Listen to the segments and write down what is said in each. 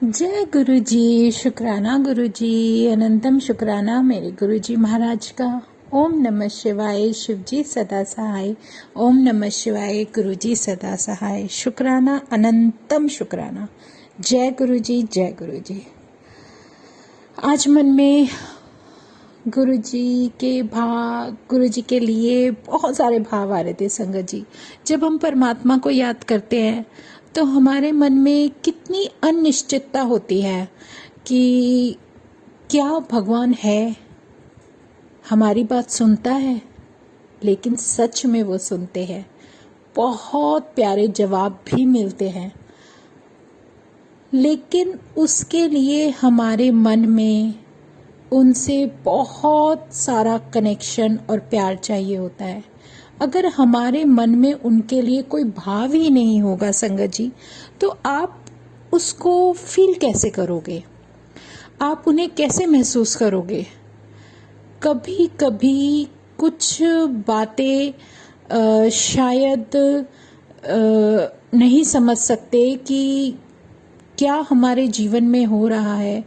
जय गुरु जी। शुक्राना गुरु जी, अनंतम शुक्राना मेरे गुरु जी महाराज का। ओम नमः शिवाय, शिव जी सदा सहाय। ओम नमः शिवाय, गुरु जी सदा सहाय। शुक्राना, अनंतम शुक्राना। जय गुरु जी, जय गुरु जी। आज मन में गुरु जी के लिए बहुत सारे भाव आ रहे थे संगत जी। जब हम परमात्मा को याद करते हैं तो हमारे मन में कितनी अनिश्चितता होती है कि क्या भगवान है, हमारी बात सुनता है। लेकिन सच में वो सुनते हैं। बहुत प्यारे जवाब भी मिलते हैं, लेकिन उसके लिए हमारे मन में उनसे बहुत सारा कनेक्शन और प्यार चाहिए होता है। अगर हमारे मन में उनके लिए कोई भाव ही नहीं होगा संगत जी, तो आप उसको फील कैसे करोगे? आप उन्हें कैसे महसूस करोगे? कभी कभी कुछ बातें शायद नहीं समझ सकते कि क्या हमारे जीवन में हो रहा है,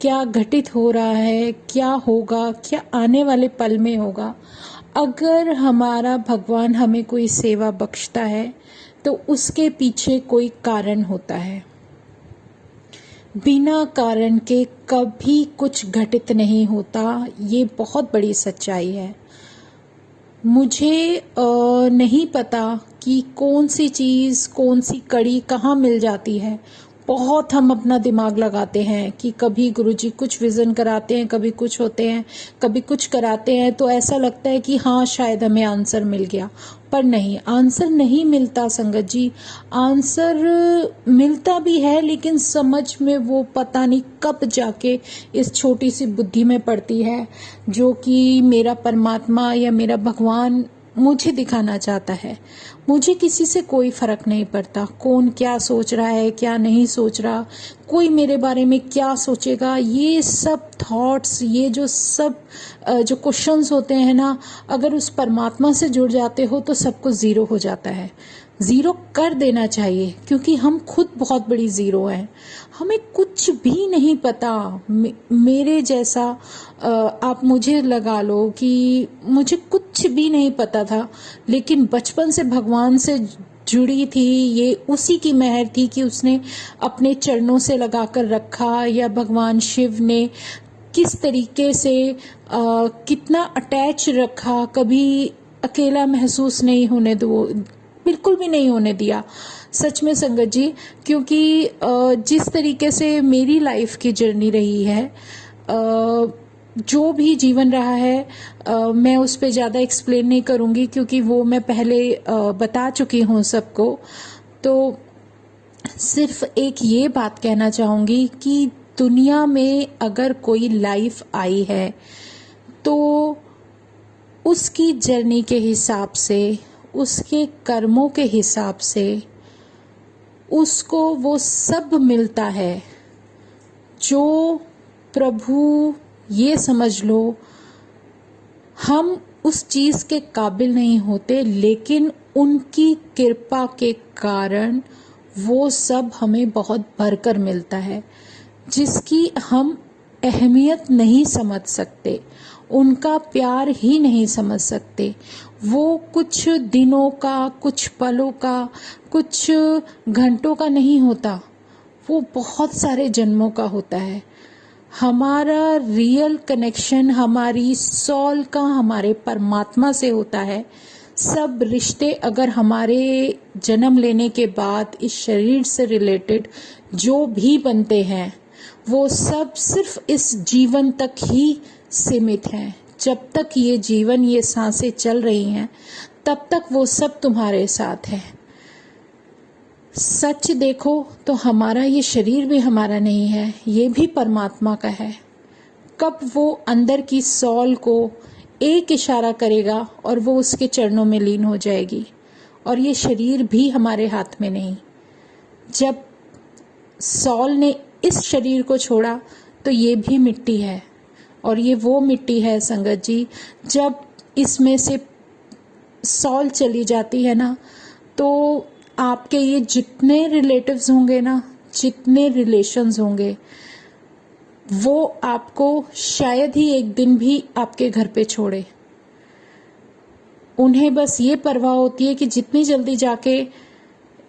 क्या घटित हो रहा है, क्या होगा, क्या आने वाले पल में होगा। अगर हमारा भगवान हमें कोई सेवा बख्शता है तो उसके पीछे कोई कारण होता है। बिना कारण के कभी कुछ घटित नहीं होता। ये बहुत बड़ी सच्चाई है। मुझे नहीं पता कि कौन सी चीज़, कौन सी कड़ी कहाँ मिल जाती है। बहुत हम अपना दिमाग लगाते हैं कि कभी गुरुजी कुछ विज़न कराते हैं, कभी कुछ होते हैं, कभी कुछ कराते हैं, तो ऐसा लगता है कि हाँ शायद हमें आंसर मिल गया। पर नहीं, आंसर नहीं मिलता संगत जी। आंसर मिलता भी है, लेकिन समझ में वो पता नहीं कब जाके इस छोटी सी बुद्धि में पड़ती है, जो कि मेरा परमात्मा या मेरा भगवान मुझे दिखाना चाहता है। मुझे किसी से कोई फर्क नहीं पड़ता कौन क्या सोच रहा है, क्या नहीं सोच रहा, कोई मेरे बारे में क्या सोचेगा। ये सब थॉट्स, ये जो सब जो क्वेश्चंस होते हैं ना, अगर उस परमात्मा से जुड़ जाते हो तो सब कुछ ज़ीरो हो जाता है। ज़ीरो कर देना चाहिए, क्योंकि हम खुद बहुत बड़ी ज़ीरो हैं। हमें कुछ भी नहीं पता। मेरे जैसा आप मुझे लगा लो कि मुझे कुछ भी नहीं पता था, लेकिन बचपन से भगवान से जुड़ी थी। ये उसी की मेहर थी कि उसने अपने चरणों से लगाकर रखा, या भगवान शिव ने किस तरीके से कितना अटैच रखा। कभी अकेला महसूस नहीं होने दो, बिल्कुल भी नहीं होने दिया। सच में संगत जी, क्योंकि जिस तरीके से मेरी लाइफ की जर्नी रही है, जो भी जीवन रहा है, मैं उस पर ज़्यादा एक्सप्लेन नहीं करूँगी, क्योंकि वो मैं पहले बता चुकी हूँ सबको। तो सिर्फ एक ये बात कहना चाहूँगी कि दुनिया में अगर कोई लाइफ आई है तो उसकी जर्नी के हिसाब से, उसके कर्मों के हिसाब से उसको वो सब मिलता है जो प्रभु, ये समझ लो, हम उस चीज़ के काबिल नहीं होते, लेकिन उनकी कृपा के कारण वो सब हमें बहुत भरकर मिलता है, जिसकी हम अहमियत नहीं समझ सकते, उनका प्यार ही नहीं समझ सकते। वो कुछ दिनों का, कुछ पलों का, कुछ घंटों का नहीं होता, वो बहुत सारे जन्मों का होता है। हमारा रियल कनेक्शन हमारी सॉल का हमारे परमात्मा से होता है। सब रिश्ते अगर हमारे जन्म लेने के बाद इस शरीर से रिलेटेड जो भी बनते हैं, वो सब सिर्फ इस जीवन तक ही सीमित हैं। जब तक ये जीवन, ये सांसें चल रही हैं, तब तक वो सब तुम्हारे साथ है। सच देखो तो हमारा ये शरीर भी हमारा नहीं है, ये भी परमात्मा का है। कब वो अंदर की सॉल को एक इशारा करेगा और वो उसके चरणों में लीन हो जाएगी, और ये शरीर भी हमारे हाथ में नहीं। जब सॉल ने इस शरीर को छोड़ा तो ये भी मिट्टी है, और ये वो मिट्टी है संगत जी, जब इसमें से सॉल चली जाती है ना, तो आपके ये जितने रिलेटिव्स होंगे ना, जितने रिलेशंस होंगे वो आपको शायद ही एक दिन भी आपके घर पे छोड़े। उन्हें बस ये परवाह होती है कि जितनी जल्दी जाके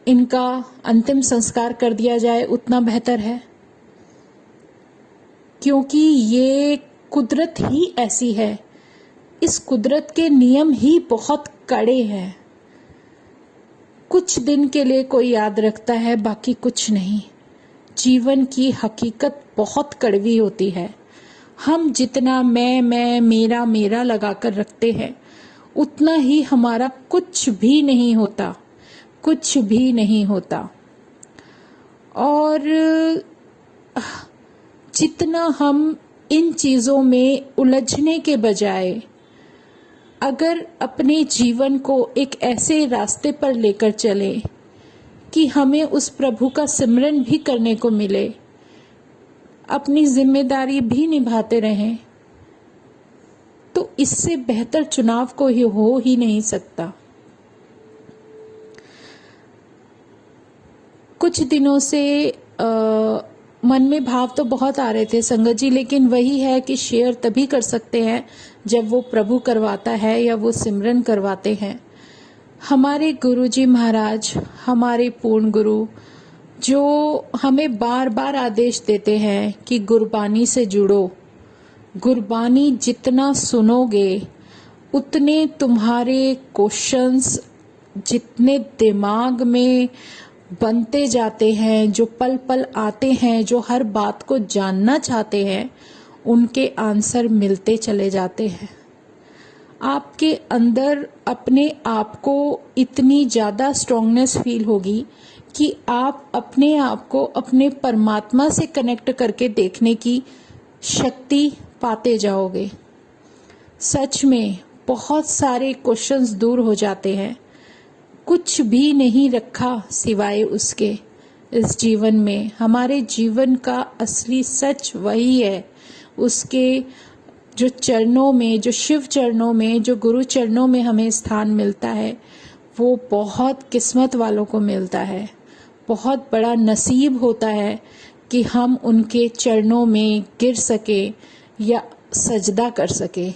इनका अंतिम संस्कार कर दिया जाए उतना बेहतर है, क्योंकि ये कुदरत ही ऐसी है। इस कुदरत के नियम ही बहुत कड़े हैं। कुछ दिन के लिए कोई याद रखता है, बाकी कुछ नहीं। जीवन की हकीकत बहुत कड़वी होती है। हम जितना मैं मेरा मेरा लगाकर रखते हैं उतना ही हमारा कुछ भी नहीं होता, कुछ भी नहीं होता। और जितना हम इन चीज़ों में उलझने के बजाय अगर अपने जीवन को एक ऐसे रास्ते पर लेकर चले कि हमें उस प्रभु का सिमरन भी करने को मिले, अपनी जिम्मेदारी भी निभाते रहें, तो इससे बेहतर चुनाव कोई हो ही नहीं सकता। कुछ दिनों से मन में भाव तो बहुत आ रहे थे संगत जी, लेकिन वही है कि शेयर तभी कर सकते हैं जब वो प्रभु करवाता है या वो सिमरन करवाते हैं। हमारे गुरुजी महाराज, हमारे पूर्ण गुरु, जो हमें बार बार आदेश देते हैं कि गुरबानी से जुड़ो। गुरबानी जितना सुनोगे उतने तुम्हारे क्वेश्चंस जितने दिमाग में बनते जाते हैं, जो पल पल आते हैं, जो हर बात को जानना चाहते हैं, उनके आंसर मिलते चले जाते हैं। आपके अंदर अपने आप को इतनी ज़्यादा स्ट्रॉन्गनेस फील होगी कि आप अपने आप को अपने परमात्मा से कनेक्ट करके देखने की शक्ति पाते जाओगे। सच में बहुत सारे क्वेश्चंस दूर हो जाते हैं। कुछ भी नहीं रखा सिवाय उसके इस जीवन में। हमारे जीवन का असली सच वही है। उसके जो चरणों में, जो शिव चरणों में, जो गुरु चरणों में हमें स्थान मिलता है, वो बहुत किस्मत वालों को मिलता है। बहुत बड़ा नसीब होता है कि हम उनके चरणों में गिर सके या सजदा कर सके।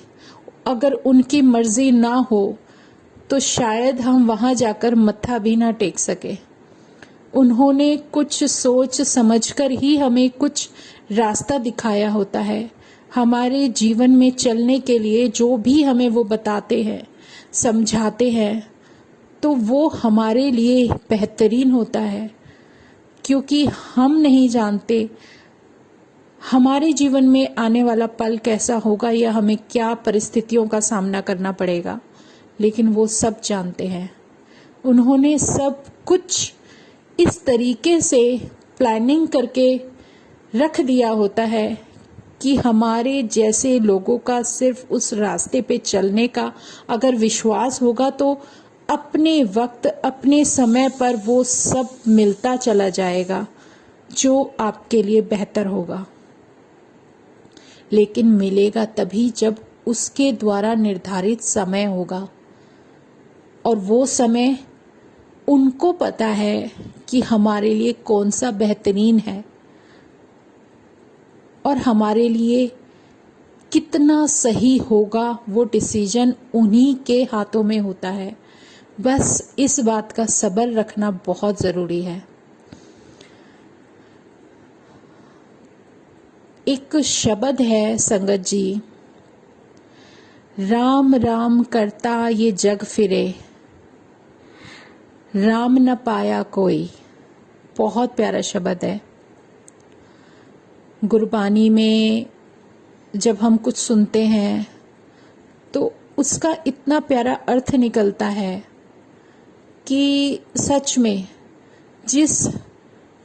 अगर उनकी मर्जी ना हो तो शायद हम वहाँ जाकर मत्था भी ना टेक सके। उन्होंने कुछ सोच समझकर ही हमें कुछ रास्ता दिखाया होता है। हमारे जीवन में चलने के लिए जो भी हमें वो बताते हैं, समझाते हैं, तो वो हमारे लिए बेहतरीन होता है, क्योंकि हम नहीं जानते हमारे जीवन में आने वाला पल कैसा होगा या हमें क्या परिस्थितियों का सामना करना पड़ेगा, लेकिन वो सब जानते हैं। उन्होंने सब कुछ इस तरीके से प्लानिंग करके रख दिया होता है कि हमारे जैसे लोगों का सिर्फ उस रास्ते पे चलने का अगर विश्वास होगा तो अपने वक्त, अपने समय पर वो सब मिलता चला जाएगा जो आपके लिए बेहतर होगा। लेकिन मिलेगा तभी जब उसके द्वारा निर्धारित समय होगा, और वो समय उनको पता है कि हमारे लिए कौन सा बेहतरीन है और हमारे लिए कितना सही होगा। वो डिसीजन उन्हीं के हाथों में होता है। बस इस बात का सब्र रखना बहुत ज़रूरी है। एक शब्द है संगत जी, राम राम करता ये जग फिरे, राम न पाया कोई। बहुत प्यारा शब्द है। गुरबानी में जब हम कुछ सुनते हैं तो उसका इतना प्यारा अर्थ निकलता है कि सच में जिस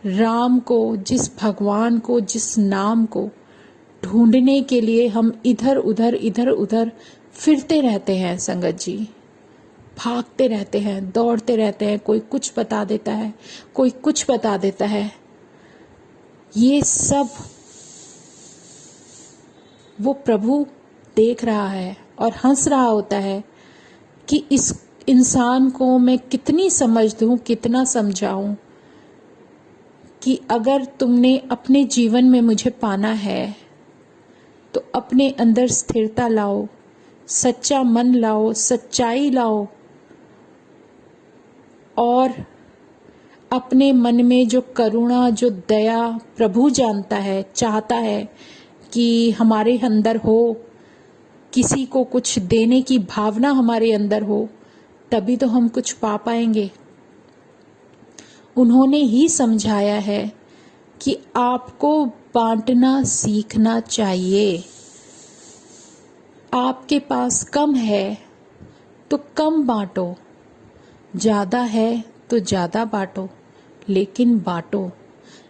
राम को, जिस भगवान को, जिस नाम को ढूंढने के लिए हम इधर उधर फिरते रहते हैं संगत जी, भागते रहते हैं, दौड़ते रहते हैं। कोई कुछ बता देता है, कोई कुछ बता देता है। ये सब वो प्रभु देख रहा है और हंस रहा होता है कि इस इंसान को मैं कितनी समझ दूं, कितना समझाऊं कि अगर तुमने अपने जीवन में मुझे पाना है तो अपने अंदर स्थिरता लाओ, सच्चा मन लाओ, सच्चाई लाओ, और अपने मन में जो करुणा, जो दया प्रभु जानता है, चाहता है कि हमारे अंदर हो, किसी को कुछ देने की भावना हमारे अंदर हो, तभी तो हम कुछ पा पाएंगे। उन्होंने ही समझाया है कि आपको बांटना सीखना चाहिए। आपके पास कम है तो कम बांटो, ज़्यादा है तो ज़्यादा बांटो, लेकिन बांटो।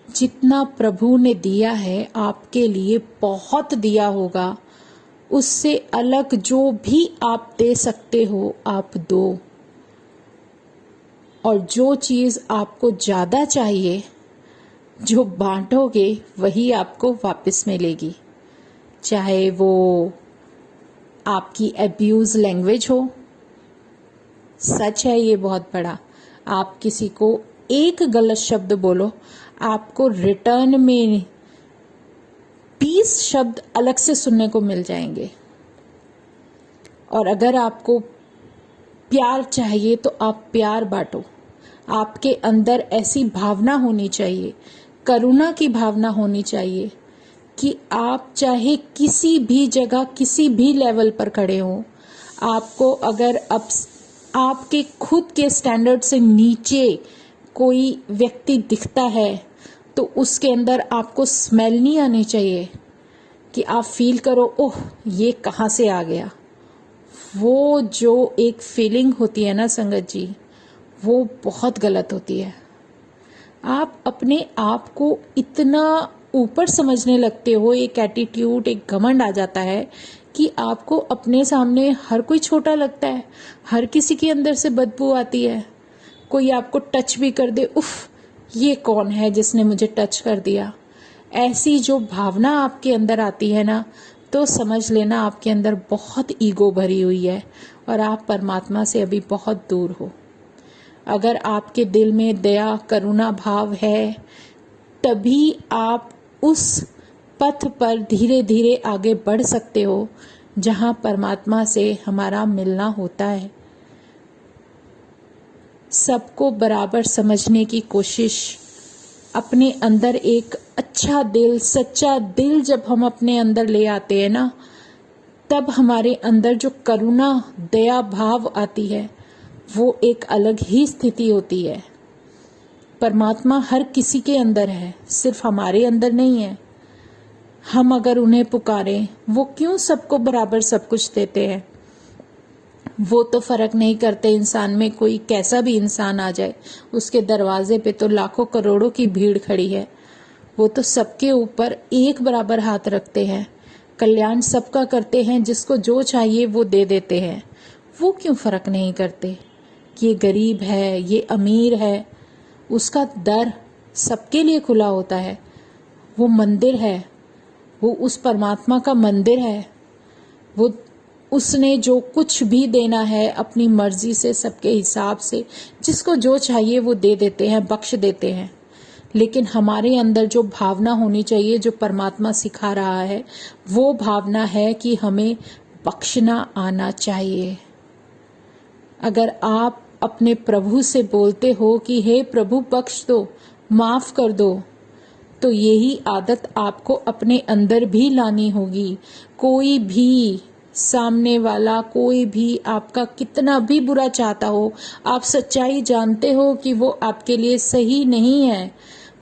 जितना प्रभु ने दिया है आपके लिए बहुत दिया होगा, उससे अलग जो भी आप दे सकते हो आप दो। और जो चीज़ आपको ज़्यादा चाहिए, जो बांटोगे वही आपको वापस मिलेगी। चाहे वो आपकी अब्यूज़ लैंग्वेज हो, सच है ये बहुत बड़ा। आप किसी को एक गलत शब्द बोलो, आपको रिटर्न में 20 शब्द अलग से सुनने को मिल जाएंगे। और अगर आपको प्यार चाहिए तो आप प्यार बांटो। आपके अंदर ऐसी भावना होनी चाहिए, करुणा की भावना होनी चाहिए कि आप चाहे किसी भी जगह, किसी भी लेवल पर खड़े हो, आपको अगर अब आपके खुद के स्टैंडर्ड से नीचे कोई व्यक्ति दिखता है तो उसके अंदर आपको स्मेल नहीं आनी चाहिए कि आप फील करो ओह ये कहाँ से आ गया। वो जो एक फीलिंग होती है ना संगत जी, वो बहुत गलत होती है। आप अपने आप को इतना ऊपर समझने लगते हो, एक एटीट्यूड, एक घमंड आ जाता है कि आपको अपने सामने हर कोई छोटा लगता है। हर किसी के अंदर से बदबू आती है। कोई आपको टच भी कर दे, उफ ये कौन है जिसने मुझे टच कर दिया। ऐसी जो भावना आपके अंदर आती है ना, तो समझ लेना आपके अंदर बहुत ईगो भरी हुई है और आप परमात्मा से अभी बहुत दूर हो। अगर आपके दिल में दया, करुणा भाव है, तभी आप उस पथ पर धीरे धीरे आगे बढ़ सकते हो जहां परमात्मा से हमारा मिलना होता है। सबको बराबर समझने की कोशिश, अपने अंदर एक अच्छा दिल, सच्चा दिल जब हम अपने अंदर ले आते हैं ना, तब हमारे अंदर जो करुणा, दया भाव आती है, वो एक अलग ही स्थिति होती है। परमात्मा हर किसी के अंदर है, सिर्फ हमारे अंदर नहीं है। हम अगर उन्हें पुकारें, वो क्यों सबको बराबर सब कुछ देते हैं? वो तो फर्क नहीं करते इंसान में, कोई कैसा भी इंसान आ जाए, उसके दरवाजे पे तो लाखों करोड़ों की भीड़ खड़ी है। वो तो सबके ऊपर एक बराबर हाथ रखते हैं, कल्याण सबका करते हैं, जिसको जो चाहिए वो दे देते हैं। वो क्यों फर्क नहीं करते कि ये गरीब है, ये अमीर है? उसका दर सबके लिए खुला होता है। वो मंदिर है, वो उस परमात्मा का मंदिर है। वो उसने जो कुछ भी देना है अपनी मर्जी से, सबके हिसाब से, जिसको जो चाहिए वो दे देते हैं, बख्श देते हैं। लेकिन हमारे अंदर जो भावना होनी चाहिए, जो परमात्मा सिखा रहा है, वो भावना है कि हमें बख्शना आना चाहिए। अगर आप अपने प्रभु से बोलते हो कि हे प्रभु बख्श दो, माफ कर दो, तो यही आदत आपको अपने अंदर भी लानी होगी। कोई भी सामने वाला, कोई भी आपका कितना भी बुरा चाहता हो, आप सच्चाई जानते हो कि वो आपके लिए सही नहीं है,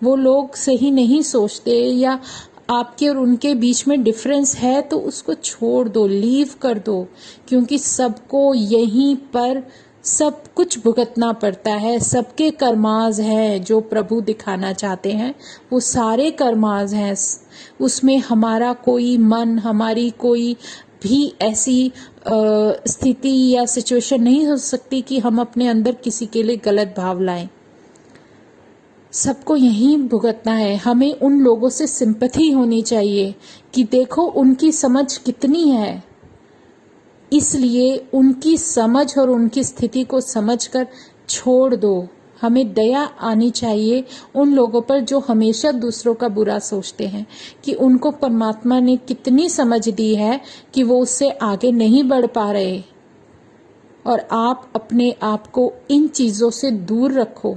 वो लोग सही नहीं सोचते, या आपके और उनके बीच में डिफरेंस है, तो उसको छोड़ दो, लीव कर दो। क्योंकि सबको यहीं पर सब कुछ भुगतना पड़ता है। सबके कर्माज हैं जो प्रभु दिखाना चाहते हैं, वो सारे कर्माज हैं। उसमें हमारा कोई मन, हमारी कोई भी ऐसी स्थिति या सिचुएशन नहीं हो सकती कि हम अपने अंदर किसी के लिए गलत भाव लाएं। सबको यही भुगतना है। हमें उन लोगों से सिंपैथी होनी चाहिए कि देखो उनकी समझ कितनी है, इसलिए उनकी समझ और उनकी स्थिति को समझकर छोड़ दो, हमें दया आनी चाहिए उन लोगों पर जो हमेशा दूसरों का बुरा सोचते हैं, कि उनको परमात्मा ने कितनी समझ दी है कि वो उससे आगे नहीं बढ़ पा रहे। और आप अपने आप को इन चीज़ों से दूर रखो।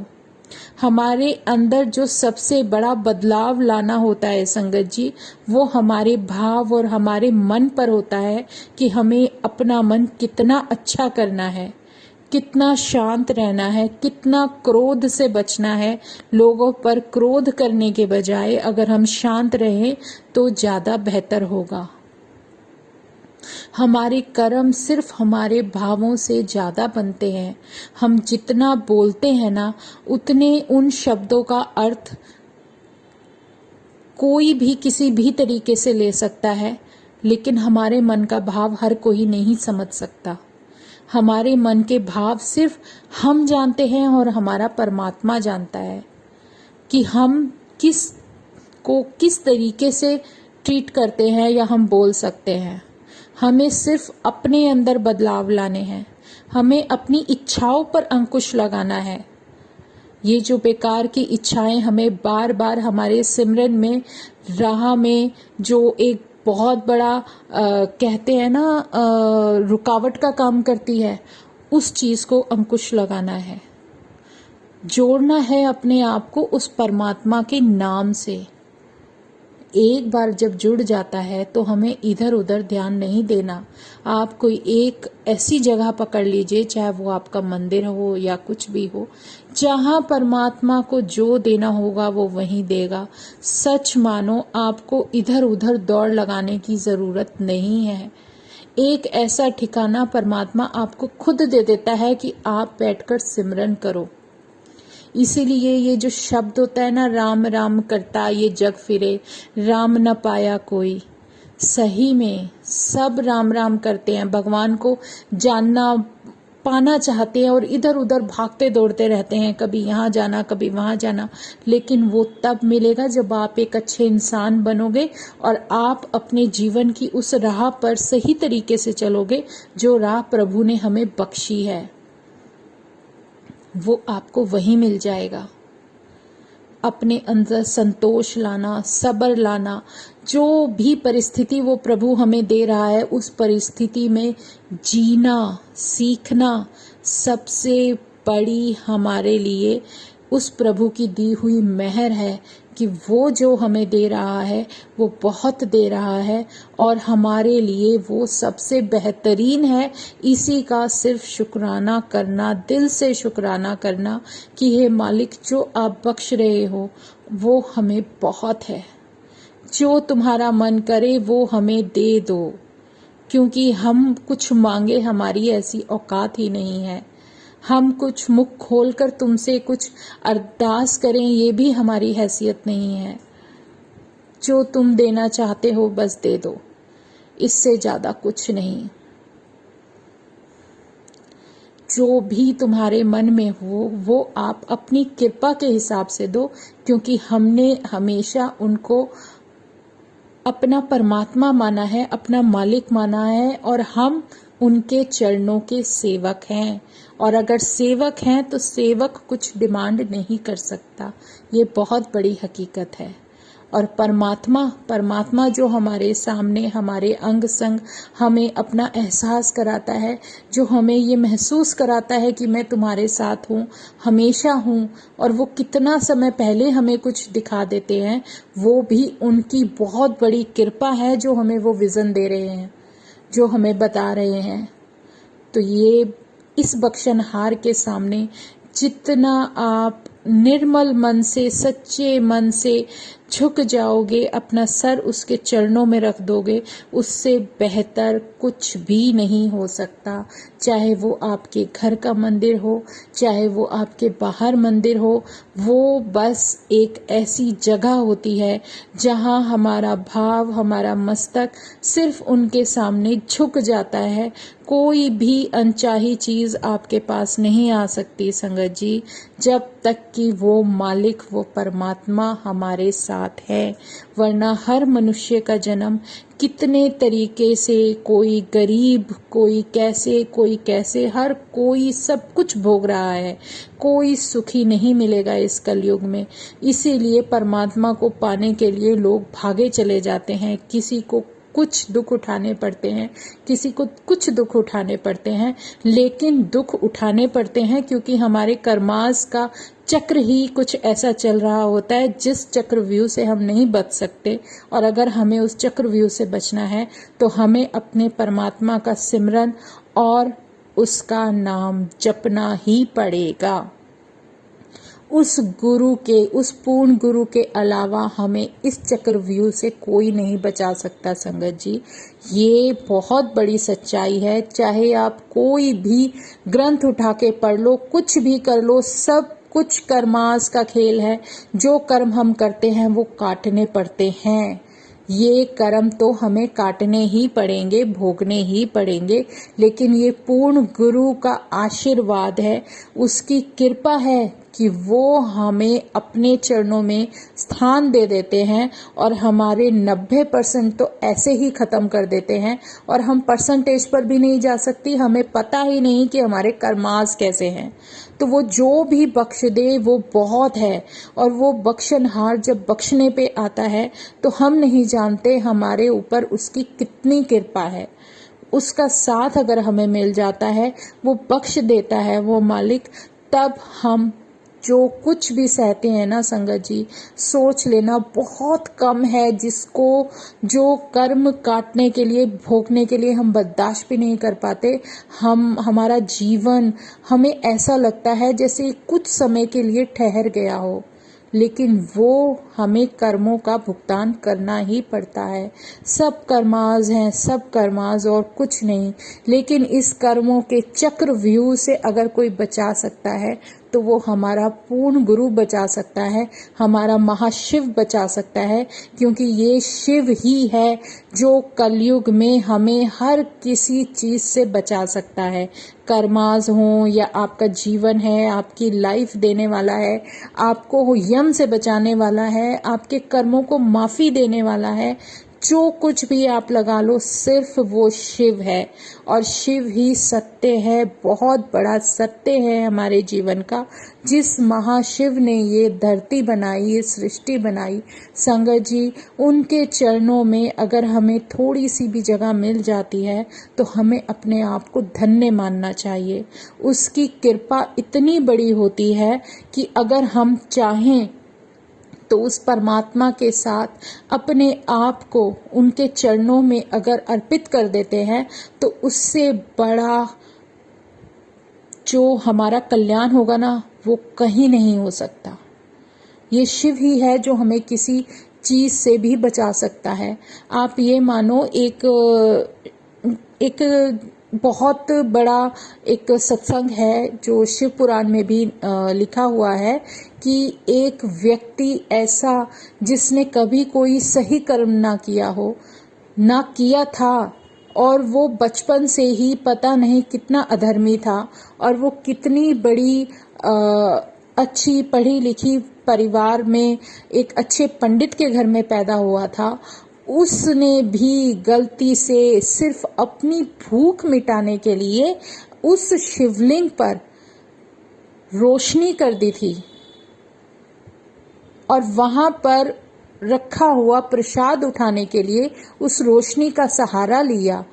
हमारे अंदर जो सबसे बड़ा बदलाव लाना होता है संगत जी, वो हमारे भाव और हमारे मन पर होता है कि हमें अपना मन कितना अच्छा करना है, कितना शांत रहना है, कितना क्रोध से बचना है। लोगों पर क्रोध करने के बजाय अगर हम शांत रहें तो ज़्यादा बेहतर होगा। हमारे कर्म सिर्फ हमारे भावों से ज़्यादा बनते हैं। हम जितना बोलते हैं ना, उतने उन शब्दों का अर्थ कोई भी किसी भी तरीके से ले सकता है, लेकिन हमारे मन का भाव हर कोई नहीं समझ सकता। हमारे मन के भाव सिर्फ हम जानते हैं और हमारा परमात्मा जानता है कि हम किस तरीके से ट्रीट करते हैं या हम बोल सकते हैं। हमें सिर्फ अपने अंदर बदलाव लाने हैं। हमें अपनी इच्छाओं पर अंकुश लगाना है। ये जो बेकार की इच्छाएं हमें बार बार हमारे सिमरन में, राह में जो एक बहुत बड़ा कहते हैं ना रुकावट का काम करती है, उस चीज़ को अंकुश लगाना है। जोड़ना है अपने आप को उस परमात्मा के नाम से। एक बार जब जुड़ जाता है तो हमें इधर उधर ध्यान नहीं देना। आप कोई एक ऐसी जगह पकड़ लीजिए, चाहे वो आपका मंदिर हो या कुछ भी हो, जहाँ परमात्मा को जो देना होगा वो वहीं देगा। सच मानो, आपको इधर उधर दौड़ लगाने की ज़रूरत नहीं है। एक ऐसा ठिकाना परमात्मा आपको खुद दे देता है कि आप बैठकर सिमरन करो। इसीलिए ये जो शब्द होता है ना, राम राम करता ये जग फिरे, राम न पाया कोई। सही में सब राम राम करते हैं, भगवान को जानना पाना चाहते हैं और इधर उधर भागते दौड़ते रहते हैं, कभी यहाँ जाना कभी वहाँ जाना। लेकिन वो तब मिलेगा जब आप एक अच्छे इंसान बनोगे और आप अपने जीवन की उस राह पर सही तरीके से चलोगे जो राह प्रभु ने हमें बख्शी है। वो आपको वहीं मिल जाएगा। अपने अंदर संतोष लाना, सब्र लाना, जो भी परिस्थिति वो प्रभु हमें दे रहा है उस परिस्थिति में जीना सीखना सबसे बड़ी हमारे लिए उस प्रभु की दी हुई मेहर है कि वो जो हमें दे रहा है वो बहुत दे रहा है और हमारे लिए वो सबसे बेहतरीन है। इसी का सिर्फ शुक्राना करना, दिल से शुक्राना करना कि हे मालिक, जो आप बख्श रहे हो वो हमें बहुत है। जो तुम्हारा मन करे वो हमें दे दो, क्योंकि हम कुछ मांगे हमारी ऐसी औकात ही नहीं है। हम कुछ मुख खोलकर तुमसे कुछ अरदास करें ये भी हमारी हैसियत नहीं है। जो तुम देना चाहते हो बस दे दो, इससे ज्यादा कुछ नहीं। जो भी तुम्हारे मन में हो वो आप अपनी कृपा के हिसाब से दो, क्योंकि हमने हमेशा उनको अपना परमात्मा माना है, अपना मालिक माना है और हम उनके चरणों के सेवक हैं। और अगर सेवक हैं तो सेवक कुछ डिमांड नहीं कर सकता, ये बहुत बड़ी हकीकत है। और परमात्मा जो हमारे सामने हमारे अंग संग हमें अपना एहसास कराता है, जो हमें ये महसूस कराता है कि मैं तुम्हारे साथ हूँ, हमेशा हूँ, और वो कितना समय पहले हमें कुछ दिखा देते हैं, वो भी उनकी बहुत बड़ी कृपा है जो हमें वो विजन दे रहे हैं, जो हमें बता रहे हैं। तो ये इस बख्शनहार के सामने जितना आप निर्मल मन से, सच्चे मन से झुक जाओगे, अपना सर उसके चरणों में रख दोगे, उससे बेहतर कुछ भी नहीं हो सकता। चाहे वो आपके घर का मंदिर हो, चाहे वो आपके बाहर मंदिर हो, वो बस एक ऐसी जगह होती है जहाँ हमारा भाव, हमारा मस्तक सिर्फ उनके सामने झुक जाता है। कोई भी अनचाही चीज आपके पास नहीं आ सकती संगत जी, जब तक कि वो मालिक, वो परमात्मा हमारे साथ साथ है, वरना हर मनुष्य का जन्म कितने तरीके से, कोई गरीब, कोई कैसे, हर कोई सब कुछ भोग रहा है, कोई सुखी नहीं मिलेगा इस कलयुग में। इसीलिए परमात्मा को पाने के लिए लोग भागे चले जाते हैं। किसी को कुछ दुख उठाने पड़ते हैं, किसी को कुछ दुख उठाने पड़ते हैं, लेकिन दुख उठाने पड़ते हैं क्योंकि हमारे कर्मास का चक्र ही कुछ ऐसा चल रहा होता है जिस चक्रव्यूह से हम नहीं बच सकते। और अगर हमें उस चक्रव्यूह से बचना है तो हमें अपने परमात्मा का सिमरन और उसका नाम जपना ही पड़ेगा। उस गुरु के, उस पूर्ण गुरु के अलावा हमें इस चक्रव्यूह से कोई नहीं बचा सकता संगत जी। ये बहुत बड़ी सच्चाई है। चाहे आप कोई भी ग्रंथ उठा के पढ़ लो, कुछ भी कर लो, सब कुछ कर्मास का खेल है। जो कर्म हम करते हैं वो काटने पड़ते हैं। ये कर्म तो हमें काटने ही पड़ेंगे, भोगने ही पड़ेंगे, लेकिन ये पूर्ण गुरु का आशीर्वाद है, उसकी कृपा है कि वो हमें अपने चरणों में स्थान दे देते हैं और हमारे 90% तो ऐसे ही खत्म कर देते हैं। और हम परसेंटेज पर भी नहीं जा सकती, हमें पता ही नहीं कि हमारे कर्मास कैसे हैं। तो वो जो भी बख्श दे वो बहुत है, और वो बख्शनहार जब बख्शने पे आता है तो हम नहीं जानते हमारे ऊपर उसकी कितनी कृपा है। उसका साथ अगर हमें मिल जाता है, वो बख्श देता है वो मालिक, तब हम जो कुछ भी सहते हैं ना संगत जी, सोच लेना बहुत कम है जिसको, जो कर्म काटने के लिए, भोगने के लिए हम बर्दाश्त भी नहीं कर पाते। हमारा जीवन, हमें ऐसा लगता है जैसे कुछ समय के लिए ठहर गया हो, लेकिन वो हमें कर्मों का भुगतान करना ही पड़ता है। सब कर्माज हैं, सब कर्माज और कुछ नहीं। लेकिन इस कर्मों के चक्रव्यूह से अगर कोई बचा सकता है तो वो हमारा पूर्ण गुरु बचा सकता है, हमारा महाशिव बचा सकता है, क्योंकि ये शिव ही है जो कलयुग में हमें हर किसी चीज से बचा सकता है। कर्माज हो या आपका जीवन है, आपकी लाइफ देने वाला है, आपको यम से बचाने वाला है, आपके कर्मों को माफी देने वाला है। जो कुछ भी आप लगा लो, सिर्फ वो शिव है, और शिव ही सत्य है, बहुत बड़ा सत्य है हमारे जीवन का। जिस महाशिव ने ये धरती बनाई, ये सृष्टि बनाई संगत जी, उनके चरणों में अगर हमें थोड़ी सी भी जगह मिल जाती है तो हमें अपने आप को धन्य मानना चाहिए। उसकी कृपा इतनी बड़ी होती है कि अगर हम चाहें तो उस परमात्मा के साथ अपने आप को उनके चरणों में अगर अर्पित कर देते हैं तो उससे बड़ा जो हमारा कल्याण होगा ना, वो कहीं नहीं हो सकता। ये शिव ही है जो हमें किसी चीज से भी बचा सकता है। आप ये मानो, एक बहुत बड़ा एक सत्संग है जो शिव पुराण में भी लिखा हुआ है कि एक व्यक्ति ऐसा जिसने कभी कोई सही कर्म ना किया हो, ना किया था, और वो बचपन से ही पता नहीं कितना अधर्मी था, और वो कितनी बड़ी अच्छी पढ़ी लिखी परिवार में एक अच्छे पंडित के घर में पैदा हुआ था, उसने भी गलती से सिर्फ अपनी भूख मिटाने के लिए उस शिवलिंग पर रोशनी कर दी थी और वहां पर रखा हुआ प्रसाद उठाने के लिए उस रोशनी का सहारा लिया।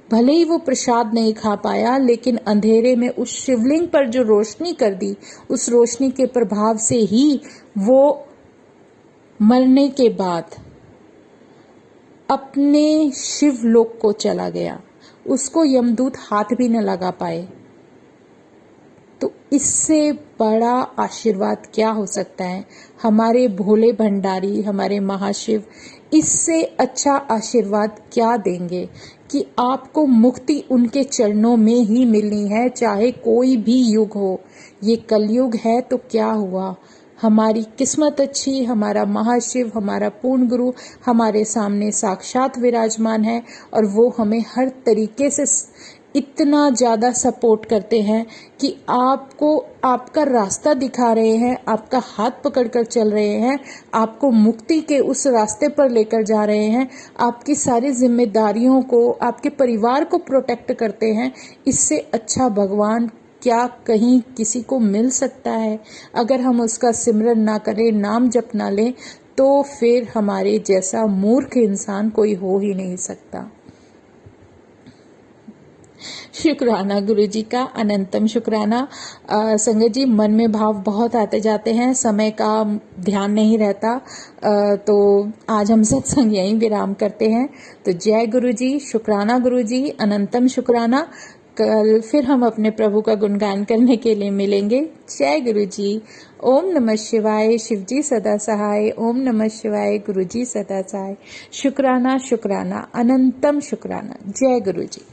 भले ही वो प्रसाद नहीं खा पाया, लेकिन अंधेरे में उस शिवलिंग पर जो रोशनी कर दी, उस रोशनी के प्रभाव से ही वो मरने के बाद अपने शिवलोक को चला गया। उसको यमदूत हाथ भी न लगा पाए। तो इससे बड़ा आशीर्वाद क्या हो सकता है? हमारे भोले भंडारी, हमारे महाशिव इससे अच्छा आशीर्वाद क्या देंगे कि आपको मुक्ति उनके चरणों में ही मिलनी है, चाहे कोई भी युग हो। ये कलयुग है तो क्या हुआ, हमारी किस्मत अच्छी, हमारा महाशिव, हमारा पूर्ण गुरु हमारे सामने साक्षात विराजमान है और वो हमें हर तरीके से इतना ज़्यादा सपोर्ट करते हैं कि आपको आपका रास्ता दिखा रहे हैं, आपका हाथ पकड़कर चल रहे हैं, आपको मुक्ति के उस रास्ते पर लेकर जा रहे हैं, आपकी सारी जिम्मेदारियों को, आपके परिवार को प्रोटेक्ट करते हैं। इससे अच्छा भगवान क्या कहीं किसी को मिल सकता है? अगर हम उसका सिमरन ना करें, नाम जप ना लें, तो फिर हमारे जैसा मूर्ख इंसान कोई हो ही नहीं सकता। शुक्राना गुरुजी का, अनंतम शुक्राना। संगत जी, मन में भाव बहुत आते जाते हैं, समय का ध्यान नहीं रहता, तो आज हम सत्संग यहीं विराम करते हैं। तो जय गुरुजी, शुक्राना गुरुजी, अनंतम शुक्राना। कल फिर हम अपने प्रभु का गुणगान करने के लिए मिलेंगे। जय गुरुजी। ओम नमः शिवाय, शिवजी सदा सहाय। ओम नमः शिवाय, गुरुजी सदा सहाय। शुक्राना शुक्राना, अनंतम शुक्राना। जय गुरुजी।